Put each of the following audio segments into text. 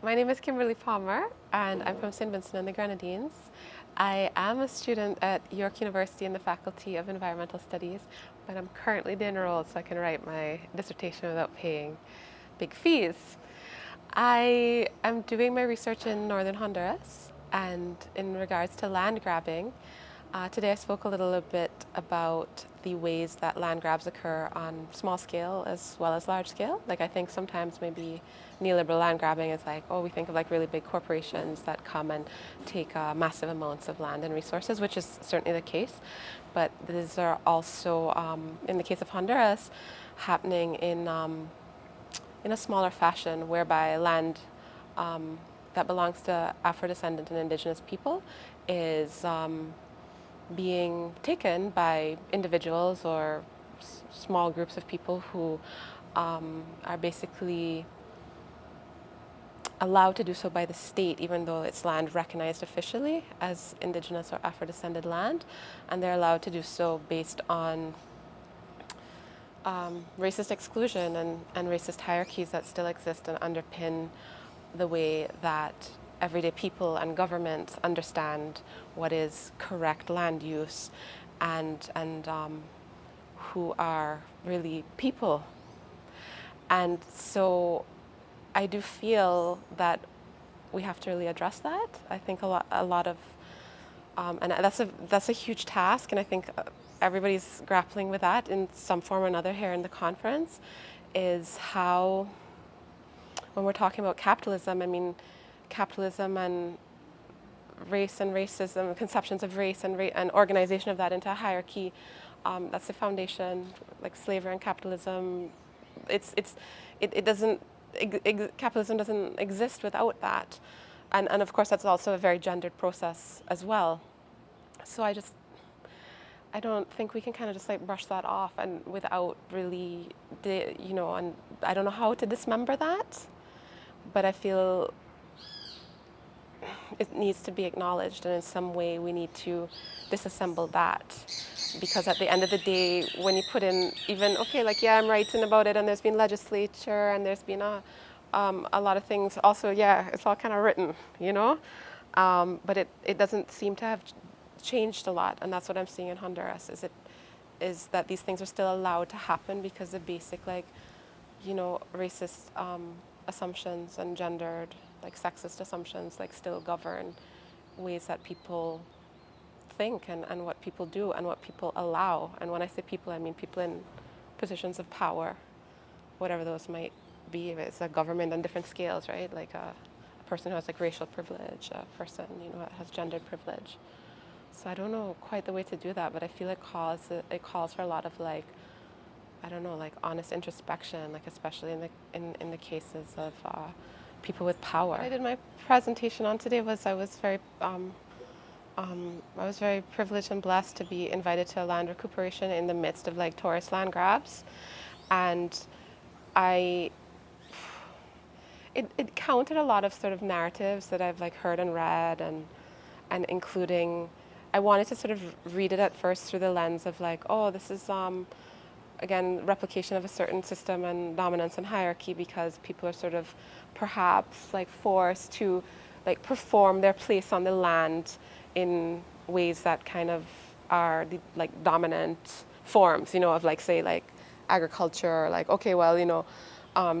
My name is Kimberly Palmer, and I'm from St. Vincent and the Grenadines. I am a student at York University in the Faculty of Environmental Studies, but I'm currently being enrolled so I can write my dissertation without paying big fees. I am doing my research in northern Honduras, and in regards to land grabbing, today I spoke a little bit about the ways that land grabs occur on small scale as well as large scale. Like I think sometimes maybe neoliberal land grabbing is like, oh, we think of like really big corporations that come and take massive amounts of land and resources, which is certainly the case. But these are also, in the case of Honduras, happening in a smaller fashion, whereby land that belongs to Afro-descendant and indigenous people is being taken by individuals or small groups of people who are basically allowed to do so by the state, even though it's land recognized officially as indigenous or Afro-descended land, and they're allowed to do so based on racist exclusion and racist hierarchies that still exist and underpin the way that everyday people and governments understand what is correct land use and who are really people. And so I do feel that we have to really address that. I think a lot of, and that's a huge task, and I think everybody's grappling with that in some form or another here in the conference, is how, when we're talking about capitalism, I mean, capitalism and race and racism, conceptions of race and organization of that into a hierarchy, that's the foundation, like slavery and capitalism. It doesn't, capitalism doesn't exist without that. And of course, that's also a very gendered process as well. So I don't think we can kind of just like brush that off and without really, and I don't know how to dismember that, but I feel it needs to be acknowledged, and in some way we need to disassemble that, because at the end of the day, when you put in even, okay, like, yeah, I'm writing about it and there's been legislature and there's been a lot of things also, yeah, it's all kind of written, but it doesn't seem to have changed a lot, and that's what I'm seeing in Honduras, is that these things are still allowed to happen because the basic, like, racist assumptions and gendered, like sexist assumptions, like still govern ways that people think and what people do and what people allow. And when I say people, I mean people in positions of power, whatever those might be. If it's a government on different scales, right? Like a person who has like racial privilege, a person, that has gendered privilege. So I don't know quite the way to do that, but I feel it calls for a lot of like, I don't know, like honest introspection, like especially in the cases of people with power. What I did my presentation on today was I was very privileged and blessed to be invited to a land recuperation in the midst of like tourist land grabs, and it counted a lot of sort of narratives that I've like heard and read, and including, I wanted to sort of read it at first through the lens of like, oh, this is again, replication of a certain system and dominance and hierarchy, because people are sort of perhaps like forced to like perform their place on the land in ways that kind of are the like dominant forms, of like, say, like agriculture, like, okay, well,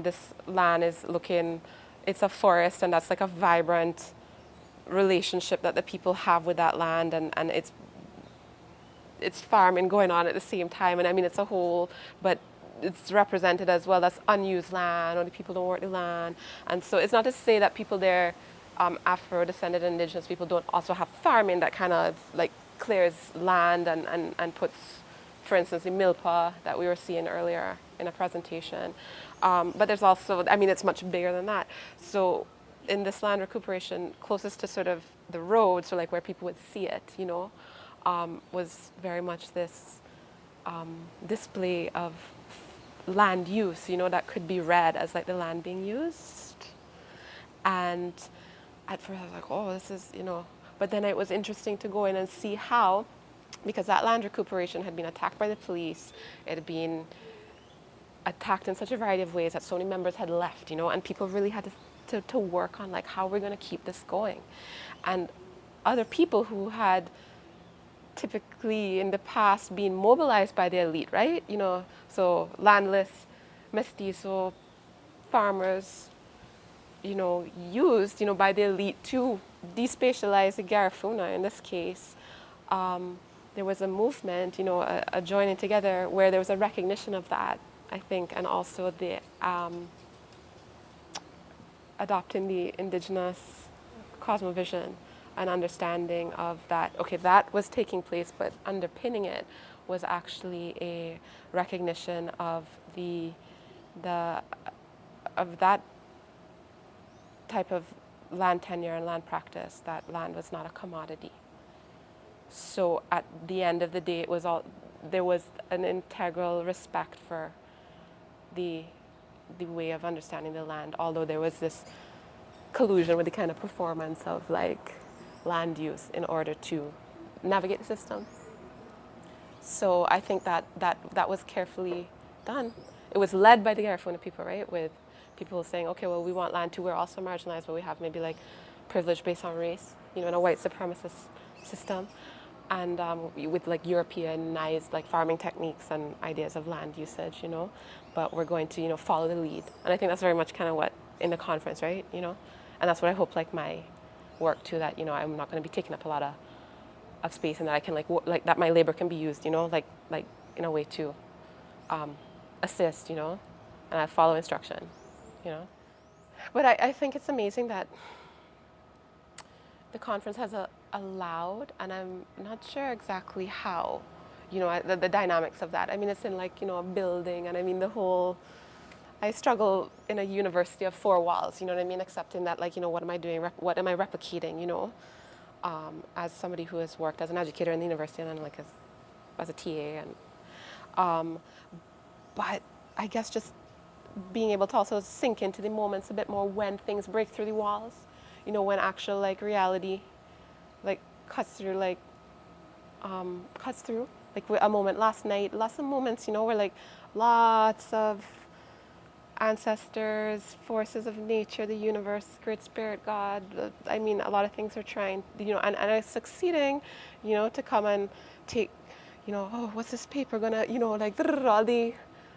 this land is it's a forest, and that's like a vibrant relationship that the people have with that land, and it's farming going on at the same time, and I mean it's a whole, but it's represented as well as unused land, or the people don't work the land, and so it's not to say that people there, Afro-descended indigenous people, don't also have farming that kind of like clears land and puts, for instance, the milpa that we were seeing earlier in a presentation, but there's also, I mean, it's much bigger than that. So in this land recuperation, closest to sort of the road, so like where people would see it, was very much this display of land use, that could be read as like the land being used. And at first I was like, oh, this is, but then it was interesting to go in and see how, because that land recuperation had been attacked by the police, it had been attacked in such a variety of ways that so many members had left, and people really had to to work on like how we're going to keep this going. And other people who had typically in the past been mobilized by the elite, right? So landless, mestizo, farmers, used, by the elite to despatialize the Garifuna in this case. There was a movement, a joining together where there was a recognition of that, I think, and also the adopting the indigenous cosmovision and understanding of that, okay, that was taking place, but underpinning it was actually a recognition of of that type of land tenure and land practice, that land was not a commodity. So at the end of the day, there was an integral respect for the way of understanding the land, although there was this collusion with the kind of performance of like land use in order to navigate the system. So I think that was carefully done. It was led by the Garifuna people, right? With people saying, okay, well, we want land too. We're also marginalized, but we have maybe like privilege based on race, in a white supremacist system. And with like Europeanized like farming techniques and ideas of land usage, but we're going to, follow the lead. And I think that's very much kind of what in the conference, right? And that's what I hope like my work too, that, I'm not going to be taking up a lot of space, and that I can like that my labor can be used, like in a way to assist, and I follow instruction, But I think it's amazing that the conference has allowed, and I'm not sure exactly how, the dynamics of that. I mean, it's in like, a building, and I mean I struggle in a university of four walls, you know what I mean? Accepting that, like, what am I doing? What am I replicating, as somebody who has worked as an educator in the university and then like as a TA. But I guess just being able to also sink into the moments a bit more when things break through the walls, when actual like reality like cuts through, like a moment last night, lots of moments, where like lots of ancestors, forces of nature, the universe, great spirit, God, I mean, a lot of things are trying, and it's succeeding, to come and take, oh, what's this paper gonna, like all the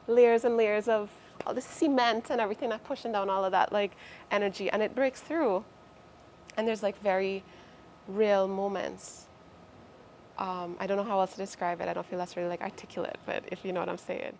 layers and layers of all the cement and everything, that pushing down all of that like energy, and it breaks through, and there's like very real moments. I don't know how else to describe it. I don't feel that's really like articulate, but if you know what I'm saying.